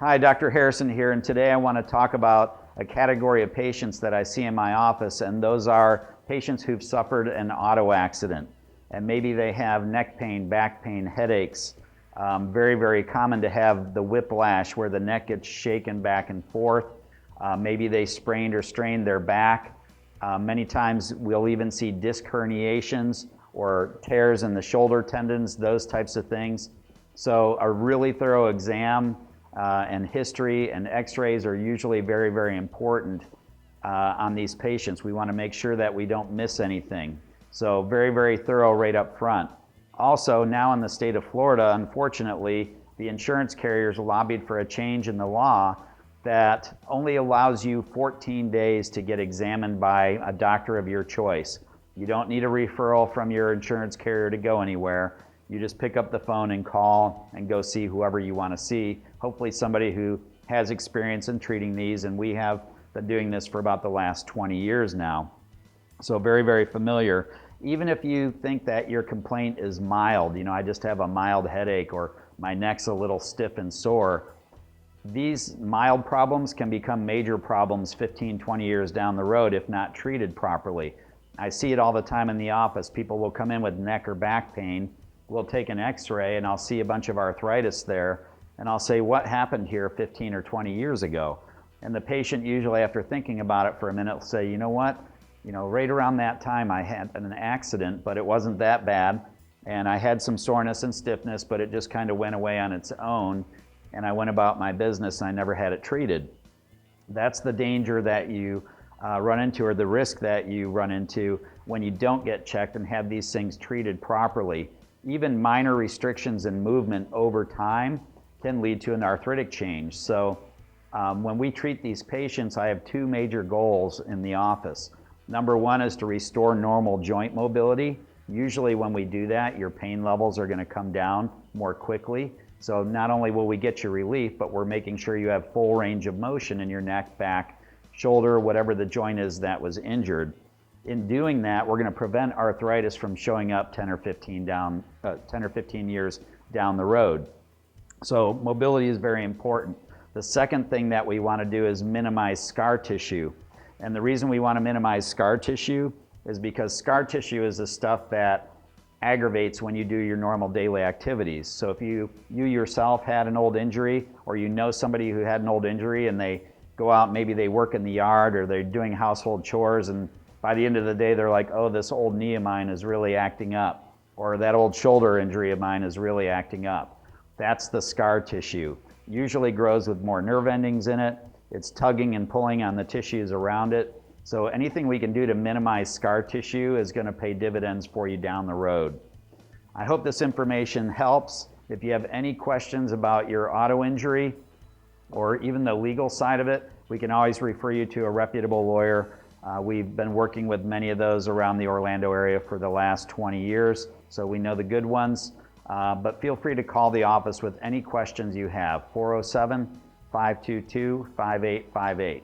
Hi, Dr. Harrison here, and today I want to talk about a category of patients that I see in my office, and those are patients who've suffered an auto accident. And maybe they have neck pain, back pain, headaches. Very, very common to have the whiplash where the neck gets shaken back and forth. Maybe they sprained or strained their back. Many times we'll even see disc herniations or tears in the shoulder tendons, those types of things. So a really thorough exam and history and x-rays are usually very, very important on these patients. We want to make sure that we don't miss anything. So very, very thorough right up front. Also, now in the state of Florida, unfortunately, the insurance carriers lobbied for a change in the law that only allows you 14 days to get examined by a doctor of your choice. You don't need a referral from your insurance carrier to go anywhere. You just pick up the phone and call and go see whoever you want to see. Hopefully somebody who has experience in treating these, and we have been doing this for about the last 20 years now. So very, very familiar. Even if you think that your complaint is mild, I just have a mild headache or my neck's a little stiff and sore, these mild problems can become major problems 15, 20 years down the road if not treated properly. I see it all the time in the office. People will come in with neck or back pain. We'll take an x-ray and I'll see a bunch of arthritis there, and I'll say, what happened here 15 or 20 years ago? And the patient usually, after thinking about it for a minute, will say, you know what, right around that time I had an accident, but it wasn't that bad, and I had some soreness and stiffness, but it just kind of went away on its own, and I went about my business and I never had it treated. That's the danger that you run into, or the risk that you run into when you don't get checked and have these things treated properly. Even minor restrictions in movement over time can lead to an arthritic change. So when we treat these patients, I have two major goals in the office. Number one is to restore normal joint mobility. Usually when we do that, your pain levels are going to come down more quickly. So not only will we get you relief, but we're making sure you have full range of motion in your neck, back, shoulder, whatever the joint is that was injured. In doing that, we're going to prevent arthritis from showing up 10 or 15 years down the road. So mobility is very important. The second thing that we want to do is minimize scar tissue. And the reason we want to minimize scar tissue is because scar tissue is the stuff that aggravates when you do your normal daily activities. So if you yourself had an old injury, or you know somebody who had an old injury and they go out, maybe they work in the yard or they're doing household chores, and by the end of the day, they're like, oh, this old knee of mine is really acting up, or that old shoulder injury of mine is really acting up. That's the scar tissue. Usually grows with more nerve endings in it. It's tugging and pulling on the tissues around it. So anything we can do to minimize scar tissue is going to pay dividends for you down the road. I hope this information helps. If you have any questions about your auto injury or even the legal side of it, we can always refer you to a reputable lawyer. We've been working with many of those around the Orlando area for the last 20 years, so we know the good ones. But feel free to call the office with any questions you have, 407-522-5858.